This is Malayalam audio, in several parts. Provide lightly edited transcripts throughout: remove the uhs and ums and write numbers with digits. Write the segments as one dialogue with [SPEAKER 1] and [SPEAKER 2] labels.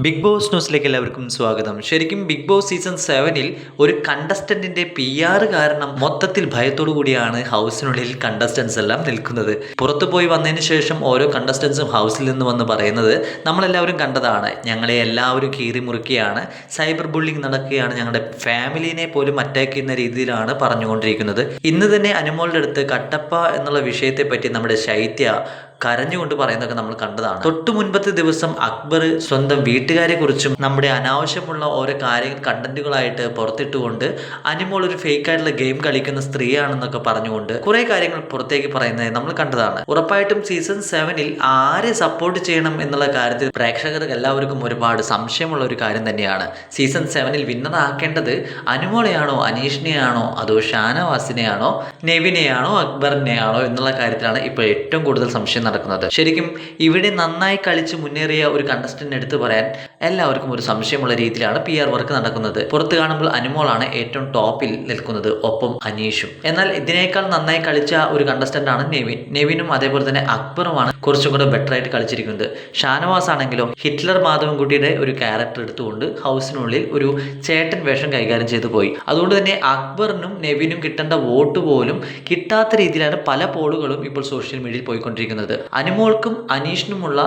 [SPEAKER 1] ബിഗ് ബോസ് ന്യൂസിലേക്ക് എല്ലാവർക്കും സ്വാഗതം. ശരിക്കും ബിഗ് ബോസ് സീസൺ 7-ൽ ഒരു കണ്ടസ്റ്റന്റിന്റെ PR കാരണം മൊത്തത്തിൽ ഭയത്തോടു കൂടിയാണ് ഹൗസിനുള്ളിൽ കണ്ടസ്റ്റൻസ് എല്ലാം നിൽക്കുന്നത്. പുറത്തു പോയി വന്നതിന് ശേഷം ഓരോ കണ്ടസ്റ്റൻസും ഹൗസിൽ നിന്ന് വന്ന് പറയുന്നത് നമ്മളെല്ലാവരും കണ്ടതാണ്. ഞങ്ങളെ എല്ലാവരും കീറി മുറുക്കിയാണ്, സൈബർ ബുള്ളിങ് നടക്കുകയാണ്, ഞങ്ങളുടെ ഫാമിലിനെ പോലും അറ്റാക്ക് ചെയ്യുന്ന രീതിയിലാണ് പറഞ്ഞുകൊണ്ടിരിക്കുന്നത്. ഇന്ന് തന്നെ അനുമോളുടെ അടുത്ത് കട്ടപ്പ എന്നുള്ള വിഷയത്തെ പറ്റി നമ്മുടെ ശൈത്യ കരഞ്ഞുകൊണ്ട് പറയുന്നതൊക്കെ നമ്മൾ കണ്ടതാണ്. തൊട്ടു മുൻപത്തെ ദിവസം അക്ബർ സ്വന്തം വീട്ടുകാരെ കുറിച്ചും നമ്മുടെ അനാവശ്യമുള്ള ഓരോ കാര്യങ്ങൾ കണ്ടന്റുകളായിട്ട് പുറത്തിട്ടുകൊണ്ട് അനുമോൾ ഒരു ഫേക്ക് ആയിട്ടുള്ള ഗെയിം കളിക്കുന്ന സ്ത്രീയാണെന്നൊക്കെ പറഞ്ഞുകൊണ്ട് കുറെ കാര്യങ്ങൾ പുറത്തേക്ക് പറയുന്നത് നമ്മൾ കണ്ടതാണ്. ഉറപ്പായിട്ടും സീസൺ 7-ൽ ആരെ സപ്പോർട്ട് ചെയ്യണം എന്നുള്ള കാര്യത്തിൽ പ്രേക്ഷകർക്ക് എല്ലാവർക്കും ഒരുപാട് സംശയമുള്ള ഒരു കാര്യം തന്നെയാണ്. സീസൺ 7-ൽ വിന്നർ ആക്കേണ്ടത് അനുമോളെയാണോ, അനീഷിനെയാണോ, അതോ ഷാനവാസിനെയാണോ, നെവിനെയാണോ, അക്ബറിനെയാണോ എന്നുള്ള കാര്യത്തിലാണ് ഇപ്പോൾ ഏറ്റവും കൂടുതൽ സംശയം നടക്കുന്നത്. ശരിക്കും ഇവിടെ നന്നായി കളിച്ച് മുന്നേറിയ ഒരു കണ്ടസ്റ്റന്റ് എടുത്തു പറയാൻ എല്ലാവർക്കും ഒരു സംശയമുള്ള രീതിയിലാണ് PR വർക്ക് നടക്കുന്നത്. പുറത്ത് കാണുമ്പോൾ അനുമോളാണ് ഏറ്റവും ടോപ്പിൽ നിൽക്കുന്നത്, ഒപ്പം അനീഷും. എന്നാൽ ഇതിനേക്കാൾ നന്നായി കളിച്ച ഒരു കണ്ടസ്റ്റന്റ് ആണ് നെവിനും അതേപോലെ തന്നെ അക്ബറുമാണ് കുറച്ചും കൂടെ ബെറ്റർ ആയിട്ട് കളിച്ചിരിക്കുന്നത്. ഷാനവാസ് ആണെങ്കിലോ ഹിറ്റ്ലർ മാധവൻകുട്ടിയുടെ ഒരു ക്യാരക്ടർ എടുത്തുകൊണ്ട് ഹൗസിനുള്ളിൽ ഒരു ചേട്ടൻ വേഷം കൈകാര്യം ചെയ്തു പോയി. അതുകൊണ്ട് തന്നെ അക്ബറിനും നെവിനും കിട്ടേണ്ട വോട്ട് പോലും കിട്ടാത്ത രീതിയിലാണ് പല പോളുകളും ഇപ്പോൾ സോഷ്യൽ മീഡിയയിൽ പോയിക്കൊണ്ടിരിക്കുന്നത്. അനുമോൾക്കും അനീഷിനുമുള്ള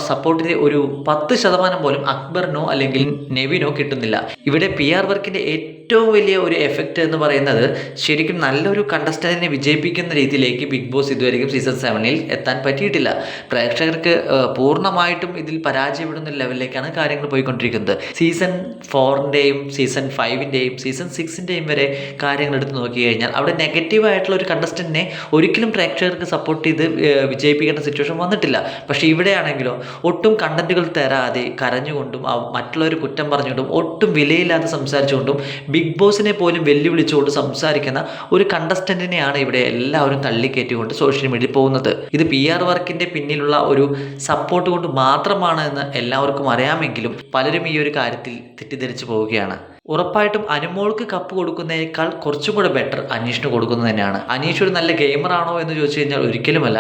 [SPEAKER 1] സപ്പോർട്ടിന്റെ ഒരു 10% പോലും അക്ബറിനോ അല്ലെങ്കിൽ നെവിനോ കിട്ടുന്നില്ല. ഇവിടെ PR വർക്കിന്റെ ഏറ്റവും വലിയ ഒരു എഫക്റ്റ് എന്ന് പറയുന്നത് ശരിക്കും നല്ലൊരു കണ്ടസ്റ്റന്റിനെ വിജയിപ്പിക്കുന്ന രീതിയിലേക്ക് ബിഗ് ബോസ് ഇതുവരെയും സീസൺ 7-ൽ എത്താൻ പറ്റിയിട്ടില്ല. പ്രേക്ഷകർക്ക് പൂർണ്ണമായിട്ടും ഇതിൽ പരാജയപ്പെടുന്ന ലെവലിലേക്കാണ് കാര്യങ്ങൾ പോയിക്കൊണ്ടിരിക്കുന്നത്. സീസൺ 4-ന്റെയും സീസൺ 5-ന്റെയും സീസൺ 6-ന്റെയും വരെ കാര്യങ്ങൾ എടുത്ത് നോക്കി കഴിഞ്ഞാൽ അവിടെ നെഗറ്റീവായിട്ടുള്ള ഒരു കണ്ടസ്റ്റന്റിനെ ഒരിക്കലും പ്രേക്ഷകർക്ക് സപ്പോർട്ട് ചെയ്ത് വിജയിപ്പിക്കേണ്ട സിറ്റുവേഷൻ വന്നിട്ടില്ല. പക്ഷേ ഇവിടെയാണെങ്കിലോ ഒട്ടും കണ്ടന്റുകൾ തരാതെ കരഞ്ഞുകൊണ്ടും മറ്റുള്ളവർ കുറ്റം പറഞ്ഞുകൊണ്ടും ഒട്ടും വിലയില്ലാതെ സംസാരിച്ചുകൊണ്ടും ബിഗ് ബോസിനെ പോലും വെല്ലുവിളിച്ചുകൊണ്ട് സംസാരിക്കുന്ന ഒരു കണ്ടസ്റ്റന്റിനെയാണ് ഇവിടെ എല്ലാവരും തള്ളിക്കയറ്റിക്കൊണ്ട് സോഷ്യൽ മീഡിയയിൽ പോകുന്നത്. ഇത് PR വർക്കിന്റെ പിന്നിലുള്ള ഒരു സപ്പോർട്ട് കൊണ്ട് മാത്രമാണ് എന്ന് എല്ലാവർക്കും അറിയാമെങ്കിലും പലരും ഈ ഒരു കാര്യത്തിൽ തെറ്റിദ്ധരിച്ചു പോവുകയാണ്. ഉറപ്പായിട്ടും അനുമോൾക്ക് കപ്പ് കൊടുക്കുന്നതിനേക്കാൾ കുറച്ചും കൂടെ ബെറ്റർ അനീഷിന് കൊടുക്കുന്നത് തന്നെയാണ്. അനീഷ് ഒരു നല്ല ഗെയിമറാണോ എന്ന് ചോദിച്ചു കഴിഞ്ഞാൽ ഒരിക്കലുമല്ല.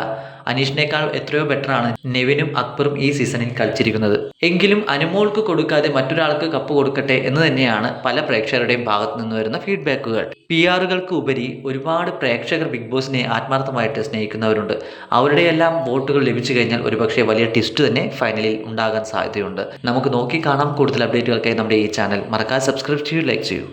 [SPEAKER 1] അനീഷിനേക്കാൾ എത്രയോ ബെറ്ററാണ് നെവിനും അക്ബറും ഈ സീസണിൽ കളിച്ചിരിക്കുന്നത്. എങ്കിലും അനുമോൾക്ക് കൊടുക്കാതെ മറ്റൊരാൾക്ക് കപ്പ് കൊടുക്കട്ടെ എന്ന് തന്നെയാണ് പല പ്രേക്ഷകരുടെയും ഭാഗത്തു നിന്ന് വരുന്ന ഫീഡ്ബാക്കുകൾ. PRകൾക്ക് ഉപരി ഒരുപാട് പ്രേക്ഷകർ ബിഗ് ബോസിനെ ആത്മാർത്ഥമായിട്ട് സ്നേഹിക്കുന്നവരുണ്ട്. അവരുടെയെല്ലാം വോട്ടുകൾ ലഭിച്ചു കഴിഞ്ഞാൽ ഒരുപക്ഷെ വലിയ ട്വിസ്റ്റ് തന്നെ ഫൈനലിൽ ഉണ്ടാകാൻ സാധ്യതയുണ്ട്. നമുക്ക് നോക്കി കാണാം. കൂടുതൽ അപ്ഡേറ്റുകൾക്കായി നമ്മുടെ ഈ ചാനൽ മറക്കാതെ സബ്സ്ക്രൈബ് ചെയ്യൂ, ലൈക്ക് ചെയ്യൂ.